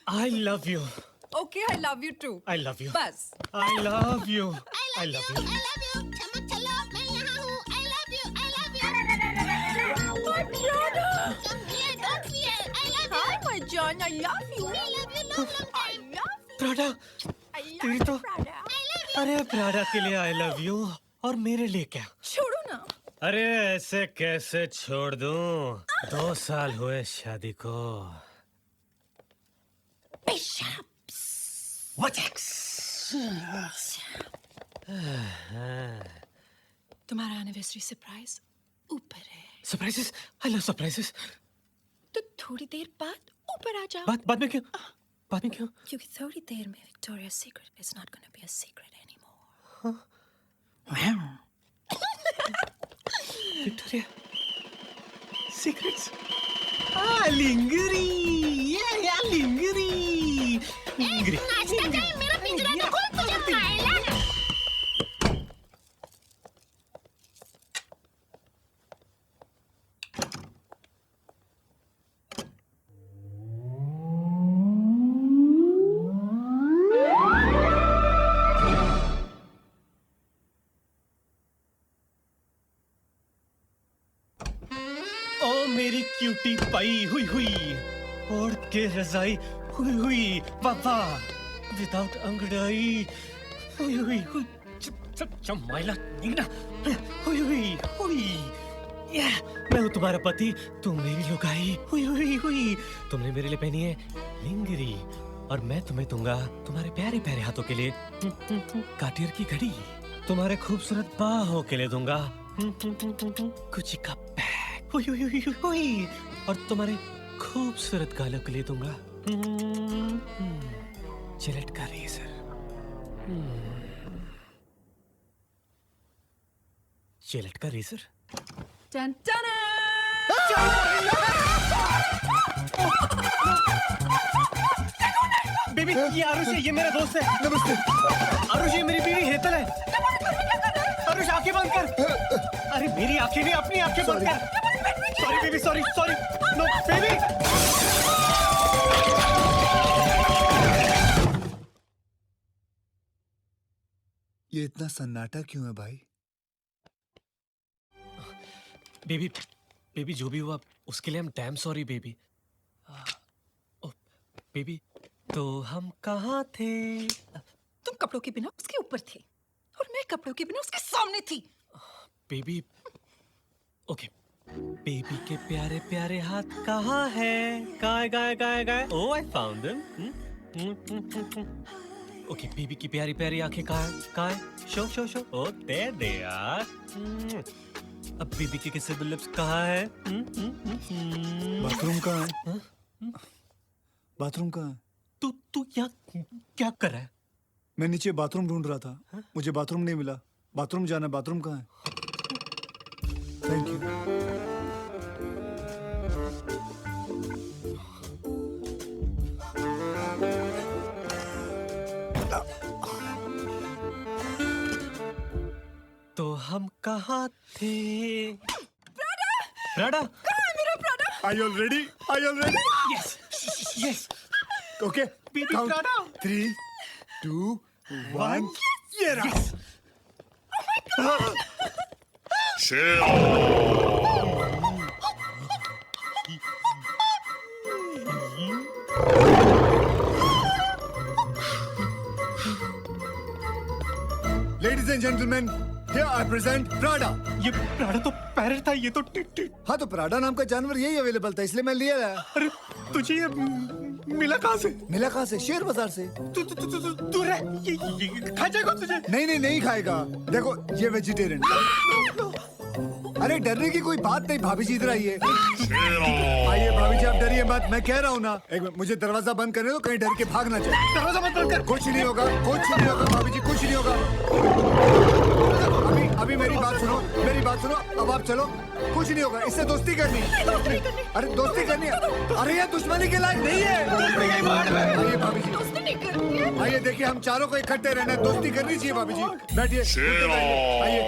I love you. Okay, I love you too. I love you. बस. I love you. I love you. चमक चलो मैं यहाँ हूँ. I love you. My brother. Come here, don't fear. I love you. Hi, my John. I love you. I love you long I time. love you. Prada, I love तेरी you, तो- Prada. अरे Prada के लिए I love you और मेरे लिए क्या? छोड़ो ना. अरे ऐसे कैसे छोड़ दूं? 2 साल हुए शादी को. Bishops. What ex? तुम्हारा एनिवर्सरी सरप्राइज ऊपर है. Surprises? I love surprises. तो थोड़ी देर बाद ऊपर आ जाओ. बाद में क्यों? बाद में क्यों? क्योंकि थोड़ी देर में Victoria's Secret is not going to be a secret anymore. Victoria. Secrets. लिंगरी. Yeah, लिंगरी. लिंगरी. नाश्ता टाइम मेरा पिंजरा तो खोल तुझे खाएगा ना. ओ मेरी क्यूटी पाई हुई हुई ओढ़ के रजाई हुई हुई बाबा विदाउट अंगड़ाई हुई हुई हुई चमाइला निगना हुई हुई हुई या मैं हूँ तुम्हारा पति तुम मेरी लुगाई हुई हुई हुई तुमने मेरे लिए पहनी है लिंगरी और मैं तुम्हें दूंगा तुम्हारे प्यारे प्यारे हाथों के लिए काटियर की घड़ी तुम्हारे खूबसूरत बाहों के लिए दूंगा गुची का बैग हुई हुई हुई हुई और तुम्हारे खूबसूरत गालों के लिए दूंगा जिलेट का रेजर जिलेट का razor Dun, dun, dun. Baby ये आरुष है ये मेरा दोस्त है नमस्ते। आरुष ये मेरी बीवी हेतल है आरुष आंखें बंद कर अरे मेरी आंखें नहीं अपनी आंखें बंद कर sorry baby sorry sorry no baby ये इतना सन्नाटा क्यों है भाई? बेबी बेबी जो भी हुआ उसके लिए हम डैम सॉरी बेबी बेबी तो हम कहाँ थे तुम कपड़ों के बिना उसके ऊपर थे और मैं कपड़ों के बिना उसके सामने थी. बेबी ओके बेबी के प्यारे प्यारे हाथ कहाँ हैं गाय गाय गाय गाय oh I found them okay baby की प्यारी प्यारी आंखें कहाँ show show show oh there they are अब बेबी के किसे लिप्स कहाँ है बाथरूम कहाँ है? बाथरूम कहाँ है? तू यहाँ क्या कर रहा है मैं नीचे बाथरूम ढूंढ रहा था मुझे बाथरूम नहीं मिला बाथरूम जाना बाथरूम कहाँ है? Thank you. तो हम कहाँ थे Prada Are you all ready? Are you all ready? Yes yes Okay. Baby Count. Prada. 3, 2, 1. ये रहा। Ladies and gentlemen, here I present Prada. ये प्राडा तो पैरट था ये तो टिट हाँ तो प्राडा नाम का जानवर यही अवेलेबल था इसलिए मैं लिया लाया। अरे तुझे ये मिला कहाँ से मिला कहाँ से? शेयर बाजार से। तू रह ये खा जाएगा तुझे नहीं खाएगा। देखो ये वेजिटेरियन। अरे डरने की कोई बात नहीं भाभी जी इधर आइए। आइए भाभी जी आप डरिए मत मैं कह रहा हूँ ना एक मिनट मुझे दरवाजा बंद करने दो कहीं डर के भाग ना जाए। दरवाजा मत बंद कर कुछ नहीं होगा भाभी जी कुछ नहीं होगा। अभी मेरी बात सुनो अब आप चलो कुछ नहीं होगा इससे दोस्ती करनी अरे दोस्ती करनी है अरे ये दुश्मनी के लायक नहीं है। आइए भाभी जी दोस्ती नहीं करनी है. आइए देखिए हम चारों को इकट्ठे रहना है दोस्ती करनी चाहिए भाभी जी बैठिए आइए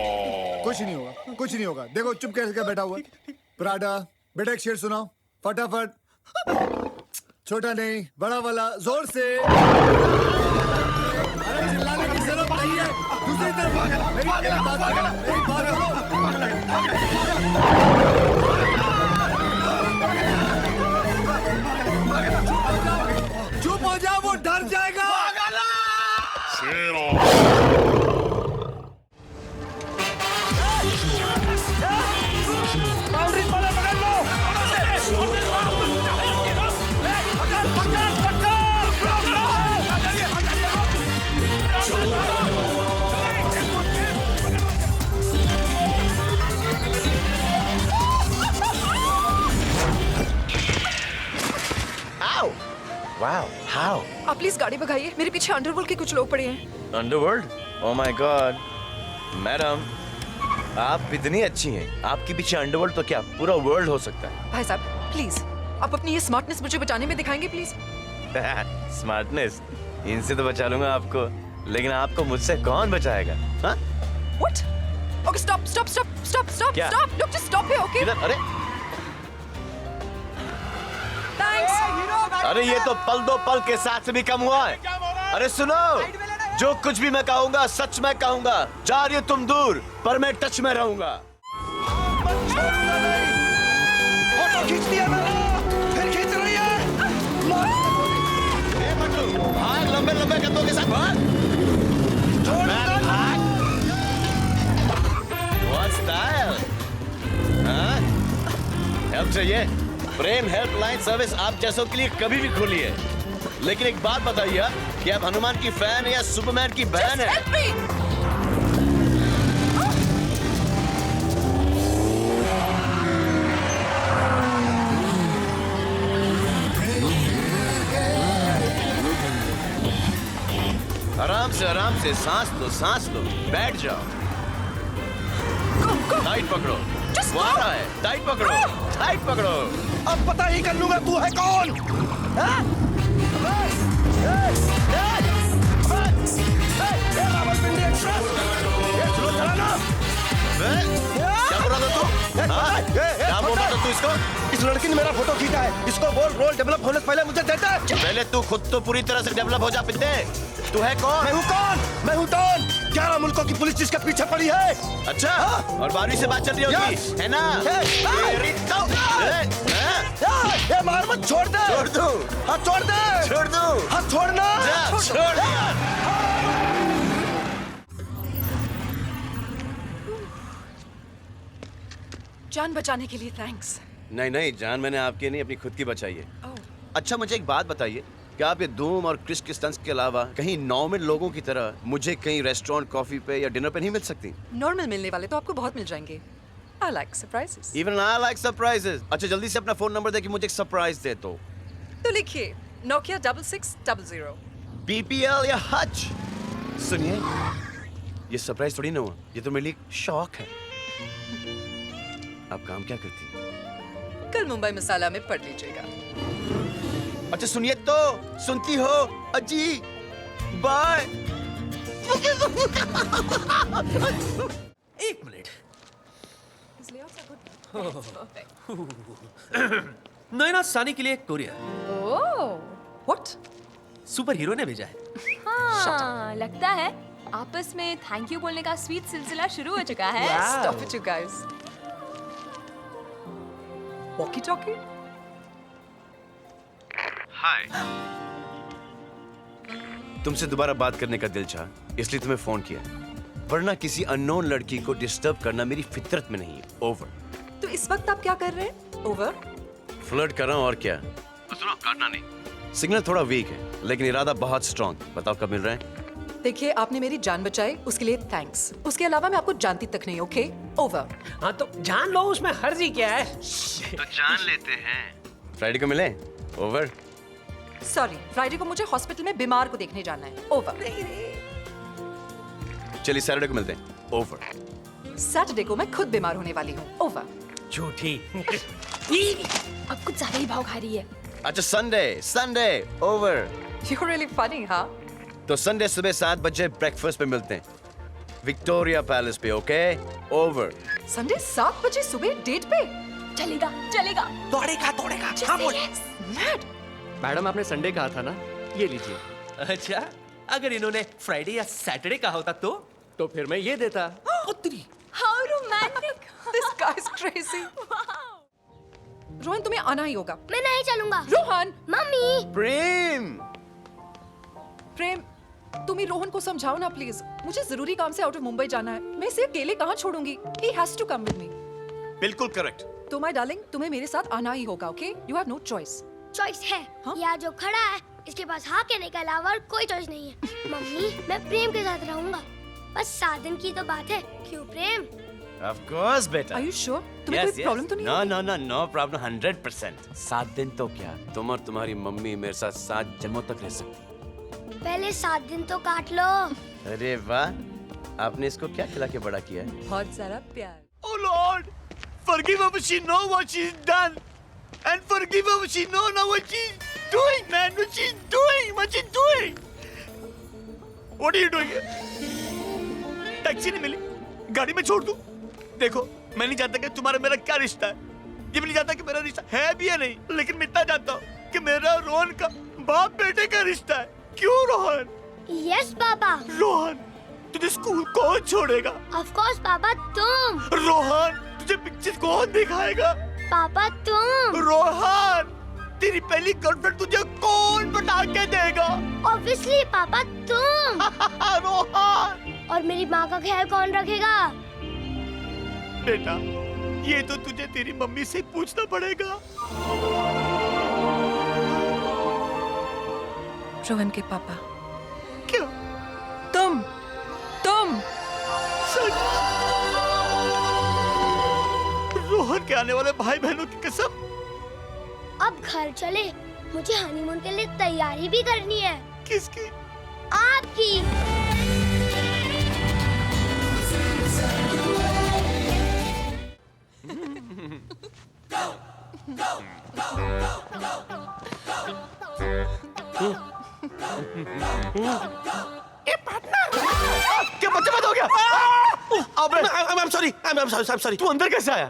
कुछ नहीं होगा देखो चुप कैसे बैठा हुआ प्राडा बेटा एक शेर सुनाओ फटाफट छोटा नहीं, बड़ा वाला, जोर से। अरे चिल्लाने की जरूरत नहीं है। दूसरी तरफ मेरी बात सुनो। चुप हो जाओ, वो डर जाएगा। Wow, how? आप प्लीज गाड़ी भगाइए, मेरे पीछे अंडरवर्ल्ड के कुछ लोग पड़े हैं। Underworld? Oh my God, madam, आप इतनी अच्छी हैं। आपके पीछे अंडरवर्ल्ड तो क्या पूरा वर्ल्ड हो सकता है। भाई साहब प्लीज, आप अपनी ये स्मार्टनेस मुझे बचाने में दिखाएंगे प्लीज। स्मार्टनेस, इनसे तो बचा लूंगा आपको, लेकिन आपको मुझसे कौन बचाएगा? हाँ? What? Okay, stop. क्या? Stop. Look, just stop here, okay? किधर? अरे Thanks. अरे ये तो पल दो पल के साथ से भी कम हुआ है। अरे सुनो, जो कुछ भी मैं कहूंगा सच मैं कहूंगा। जा रही हो तुम दूर, पर मैं टच में रहूंगा। फोटो खींच लिया मैंने, फिर खींच रही है। भाग लंबे लंबे कदमों के साथ भाग। भाग। What style? हाँ? हेल्प चाहिए? प्रेम हेल्पलाइन सर्विस आप जैसों के लिए कभी भी खुली है। लेकिन एक बात बताइए कि आप हनुमान की फैन है या सुपरमैन की बहन है? Help me. आराम से सांस लो, बैठ जाओ। टाइट पकड़ो। Just वो आ रहा है, टाइट पकड़ो। अब पता ही कर लूंगा तू है कौन। हाँ? रावलपिंडी एक्सप्रेस, ये स्लो चलाना। क्या बोल रहा था तू? हाँ? क्या बोल रहा था तू इसको? इस लड़की ने मेरा फोटो खींचा है, इसको बोल रोल डेवलप होने से पहले मुझे देता है। पहले तू खुद तो पूरी तरह से डेवलप हो जा पिते। तू है कौन? मैं हूँ डॉन। 11 मुल्कों की पुलिस जिसके पीछे पड़ी है। अच्छा, और बारहवीं से बात चल रही होगी, है ना? ये मार मत, छोड़ दे। छोड़ दो। हाँ छोड़ दे। छोड़ दो। हाँ छोड़ना। छोड़ दिया। जान बचाने के लिए थैंक्स। नहीं, जान मैंने आपकी नहीं अपनी खुद की बचाई है। ओह, अच्छा मुझे एक बात बताइए, क्या आप ये धूम और क्रिश के स्टंट्स के अलावा कहीं नॉर्मल लोगों की तरह मुझे कहीं रेस्टोरेंट, कॉफी पे या डिनर पे नहीं मिल सकती? नॉर्मल मिलने वाले तो आपको बहुत मिल जाएंगे। I like surprises. Even I like surprises. अच्छा जल्दी से अपना फोन नंबर दे कि मुझे एक सरप्राइज दे तो। तो लिखिए Nokia 6600। BPL या हच? सुनिए, ये सरप्राइज थोड़ी ना हुआ, ये तो मेरे लिए शौक है। आप काम क्या करती हैं? कल मुंबई मसाला में पढ़ लीजिएगा। अच्छा सुनिए तो, सुनती हो अजी? बाय। एक मिनट। नैना सानी के लिए एक कोरियर What? सुपर हीरो ने भेजा है। हाँ, लगता है आपस में थैंक यू बोलने का स्वीट सिलसिला शुरू हो चुका है। Stop it, you guys. Walkie talkie? हाय। तुमसे दोबारा बात करने का दिल चाहा, इसलिए तुम्हें फोन किया। वरना किसी अननोन लड़की को डिस्टर्ब करना मेरी फितरत में नहीं है। ओवर। तो इस वक्त आप क्या कर रहे हैं? ओवर? फ्लर्ट कर रहा हूँ और क्या? सुनो, काटना नहीं। सिग्नल थोड़ा वीक है, लेकिन इरादा बहुत स्ट्रॉन्ग। बताओ कब मिल रहे हैं? देखिए, आपने मेरी जान बचाई, उसके लिए थैंक्स। उसके अलावा मैं आपको जानती तक नहीं, ओके? ओवर। हाँ तो जान लो, उसमें हर्जी क्या है? तो जान लेते हैं। फ्राइडे को मिले? ओवर। सॉरी, फ्राइडे को मुझे हॉस्पिटल में बीमार को देखने जाना है। ओवर। चलिए सैटरडे को मिलते हैं। ओवर। सैटरडे को मैं खुद बीमार होने वाली हूँ। ओवर। झूठी। अब कुछ ज्यादा ही भाव खा रही है। अच्छा Sunday over. You're really funny, हाँ? तो संडे सुबह 7 बजे ब्रेकफास्ट पे मिलते हैं, विक्टोरिया पैलेस पे। ओके? ओवर। संडे 7 बजे सुबह डेट पे? चलेगा। दौड़ेगा। हाँ बोल। Mad? मैडम आपने संडे कहा था ना, ये लीजिए। अच्छा, अगर इन्होंने फ्राइडे या सैटरडे कहा होता तो फिर मैं ये देता। उत्तरी How romantic! This guy is crazy. Rohan तुम्हें आना ही होगा। मैं नहीं चलूंगा। रोहन, मम्मी। प्रेम प्रेम, तुम ही रोहन को समझाओ ना प्लीज। मुझे जरूरी काम से आउट ऑफ मुंबई जाना है। मैं इसे अकेले कहाँ छोड़ूंगी? He has to come with me. बिल्कुल करेक्ट। तो माय डार्लिंग, तुम्हें मेरे साथ आना ही होगा, okay? You have no choice. Choice है। हाँ? यहाँ जो खड़ा है, इसके पास हाँ कहने के अलावा और कोई चॉइस नहीं है। मम्मी, मैं प्रेम के साथ रहूंगा। बस 7 दिन की तो बात है। क्यों प्रेम? ऑफ कोर्स बेटा। Are you sure? तुम्हें कोई प्रॉब्लम तो नहीं है? No problem 100%। 7 दिन तो क्या, तुम और तुम्हारी मम्मी मेरे साथ 7 जन्मों तक रह सकती। पहले 7 दिन तो काट लो। अरे वाह, आपने इसको क्या खिला के बड़ा किया है? बहुत सारा प्यार। Oh Lord, forgive her, she know what she's done, and forgive her, she know now what she's doing, man. What she's doing. What are you doing? Taxi नहीं मिली, गाड़ी में छोड़ दूं? देखो, मैं नहीं जानता कि तुम्हारा मेरा क्या रिश्ता है। ये भी नहीं जानता कि मेरा रिश्ता है भी या नहीं, लेकिन मैं इतना जानता हूँ कि मेरा रोहन का बाप बेटे का रिश्ता है। क्यों रोहन? Yes papa. रोहन, तुझे स्कूल कौन छोड़ेगा? ऑफ कोर्स पापा, तुम। रोहन, तुझे पिक्चर कौन दिखाएगा? पापा तुम। रोहन, तेरी पहली गर्लफ्रेंड तुझे कौन बता के देगा? ऑब्वियसली पापा तुम। रोहन, और मेरी माँ का ख्याल कौन रखेगा? बेटा, ये तो तुझे तेरी मम्मी से पूछना पड़ेगा। रोहन के पापा। क्या? तुम रोहन के आने वाले भाई बहनों की कसम। अब घर चले, मुझे हनीमून के लिए तैयारी भी करनी है। किसकी? आपकी। क्या बच्चा बंद हो गया? I'm sorry. तू अंदर कैसे आया?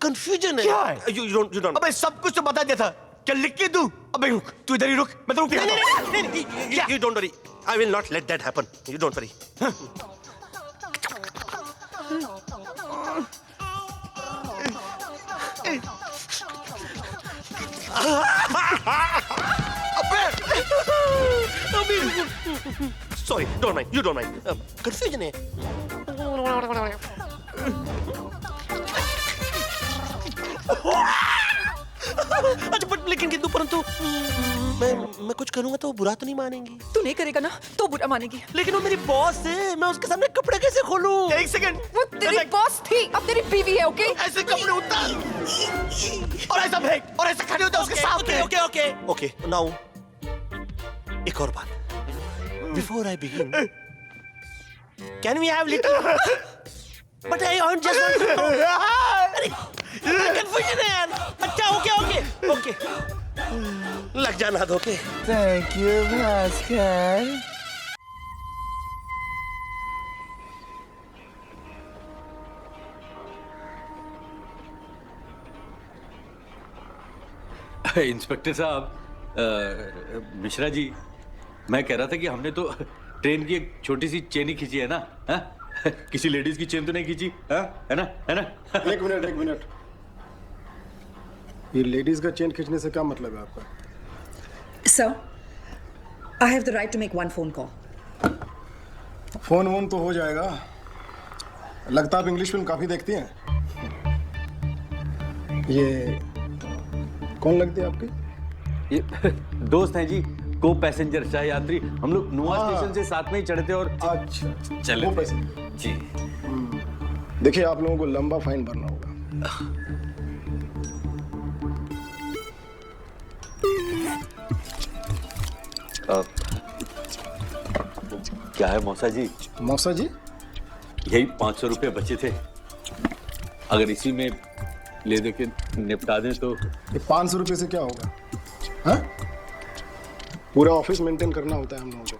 कंफ्यूजन है। क्या है? You don't. अबे सब कुछ तो बता दिया था। क्या लिख के दूं? अबे रुक, तू इधर ही रुक, मैं तो रुक गया। You don't worry. I will not let that happen. You don't worry. Sorry, don't mind. You don't mind. Confusion है. अच्छा बट लेकिन किंतु परंतु मैं कुछ करूंगा तो वो बुरा तो नहीं मानेंगी। तू नहीं करेगा ना तो बुरा मानेगी। लेकिन वो मेरी बॉस है, मैं उसके सामने कपड़े कैसे खोलूं? एक सेकंड, वो तेरी बॉस थी, अब तेरी बीवी है, ओके? ऐसे कपड़े उतार और ऐसा फेंक और ऐसा खड़े होते उसके सामने। Okay. Now एक और बात। Before I begin, can we have little? But I just want to know. Confusion है यार। अच्छा, okay. लग जाना तो okay. Thank you, Bhaskar. Inspector साहब, मिश्रा जी, मैं कह रहा था कि हमने तो ट्रेन की एक छोटी सी चेन ही खींची है ना? हा? किसी लेडीज की चेन तो नहीं खींची? हा? है ना? एक मिनट। ये लेडीज का चेन खींचने से क्या मतलब है आपका? Sir, I have the right to make one phone call. Phone तो हो जाएगा। लगता आप इंग्लिश फिल्म काफी देखती हैं। ये कौन लगती है आपकी? ये दोस्त हैं जी, को पैसेंजर सह यात्री। हम लोग नुआ स्टेशन से साथ में ही चढ़े थे और अच्छा चले वो थे। पैसेंजर जी। देखिए, आप लोगों को लंबा फाइन भरना होगा। क्या है मौसा जी? यही 500 रुपये बचे थे, अगर इसी में ले दे के निपटा दें तो। ये 500 रुपये से क्या होगा? हाँ? पूरा ऑफिस मेंटेन करना होता है हम लोगों को।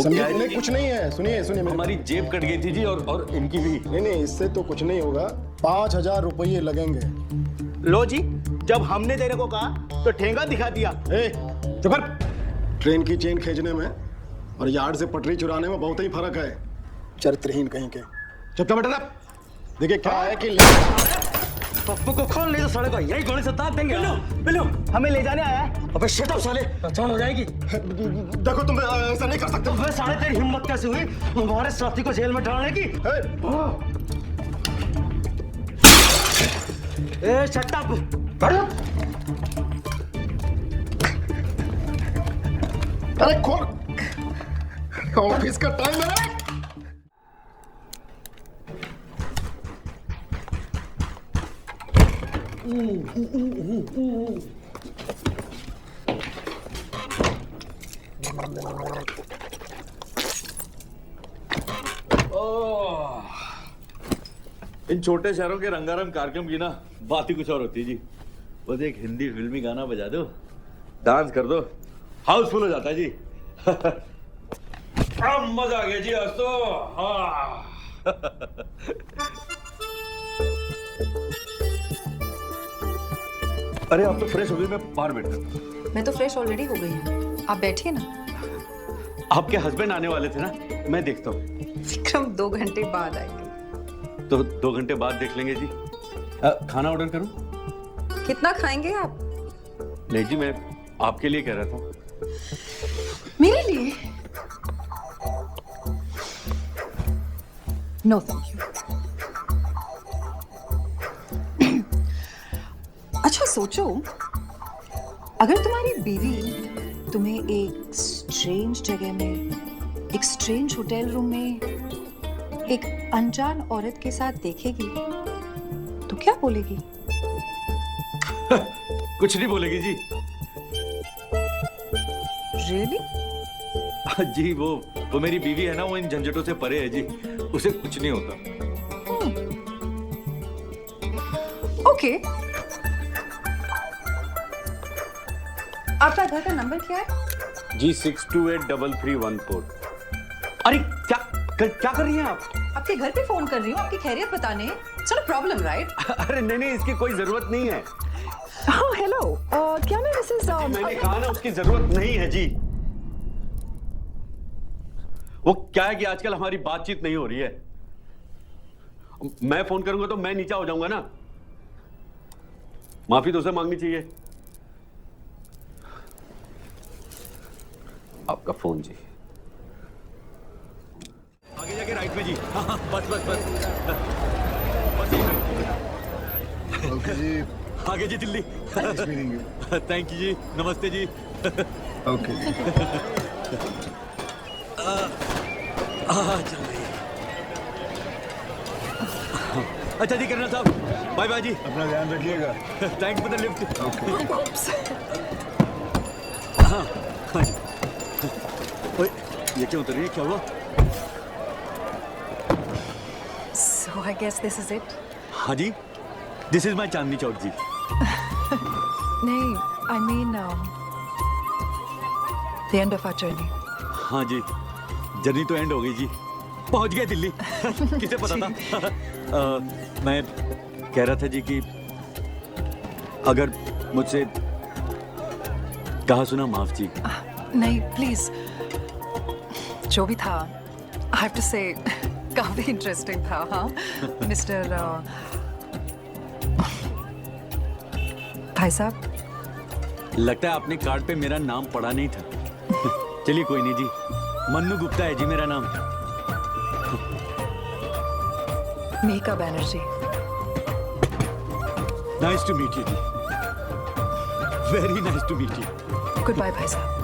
उन्हें कुछ नहीं है। सुनिए हमारी जेब कट गई थी जी, और इनकी भी। नहीं, इससे तो कुछ नहीं होगा। 5000 रुपये लगेंगे। लो जी, जब हमने तेरे को कहा तो ठेंगा दिखा दिया। ए, चुप कर। ट्रेन की चेन खींचने में और यार्ड से पटरी चुराने में बहुत ही फर्क है। चरित्रहीन कहीं के। चुप बेटा। देखिए क्या है कि पप्पू को खोल नहीं तो साले को यही गोली से दाब देंगे। बिल्लू हमें ले जाने आया है। अबे शट अप साले, पहचान हो जाएगी। देखो तुम ऐसा नहीं कर सकते। अबे साले तेरी हिम्मत कैसे हुई हमारे साथी को जेल में डालने की? ए शट अप। अरे खोल, ऑफिस का टाइम है। इन छोटे शहरों के रंगारंग कार्यक्रम की ना बात ही कुछ और होती है जी। बस एक हिंदी फिल्मी गाना बजा दो, डांस कर दो, हाउसफुल हो जाता है जी। मजा आ गया जी आज तो। हाँ। अरे आप तो फ्रेश हो गई, मैं बाहर बैठता हूँ। मैं तो फ्रेश ऑलरेडी हो गई हूँ, आप बैठिए ना। आपके हस्बैंड आने वाले थे ना, मैं देखता हूँ। विक्रम 2 घंटे बाद आएंगे। तो 2 घंटे बाद देख लेंगे जी। खाना ऑर्डर करूं? कितना खाएंगे आप? नहीं जी, मैं आपके लिए कह रहा था। मेरे लिए? No thank you. अच्छा सोचो, अगर तुम्हारी बीवी तुम्हें एक स्ट्रेंज जगह में, एक स्ट्रेंज होटल रूम में एक अनजान औरत के साथ देखेगी तो क्या बोलेगी? कुछ नहीं बोलेगी जी। Really? जी वो मेरी बीवी है ना, वो इन झंझटों से परे है जी, उसे कुछ नहीं होता। ओके। आपका घर का नंबर क्या है? जी 628331 अरे क्या कर रही हैं आप? आपके घर पे फोन कर रही हूँ आपकी खैरियत बताने। It's not a problem, right? अरे नहीं, इसकी कोई जरूरत नहीं है। हाँ हेलो, क्या मैं मिसेस मैंने कहा ना उसकी जरूरत नहीं है जी। वो क्या है कि आजकल हमारी बातचीत नहीं हो रही है। मैं फोन करूंगा तो मैं नीचा हो जाऊंगा ना, माफी तो उसे मांगनी चाहिए। आपका फोन जी। आगे जाके राइट में जी। हाँ, बस ओके जी। आगे जी दिल्ली। थैंक यू जी, नमस्ते जी। ओके। चल रही है। अच्छा जी कर्नल साहब, बाय बाय जी। अपना ध्यान रखिएगा। Thanks for the lift. हाँ जी। ओए, ये क्या उतर रही है, क्या हुआ? So I guess this is it. हाँ जी, this is my Chandni Chowk जी। नहीं, I mean the end of our journey. हाँ जी, जर्नी तो एंड हो गई जी, पहुंच गए दिल्ली। किसे पता था। मैं कह रहा था जी कि अगर मुझसे कहा सुना माफ जी। नहीं प्लीज, जो भी था I have to say काफी इंटरेस्टिंग था। हाँ मिस्टर भाई साहब, लगता है आपने कार्ड पे मेरा नाम पढ़ा नहीं था। चलिए कोई नहीं जी, मन्नू गुप्ता है जी मेरा नाम। Mika Banerjee. Nice to meet you जी, very nice to meet you. Good bye भाई साहब।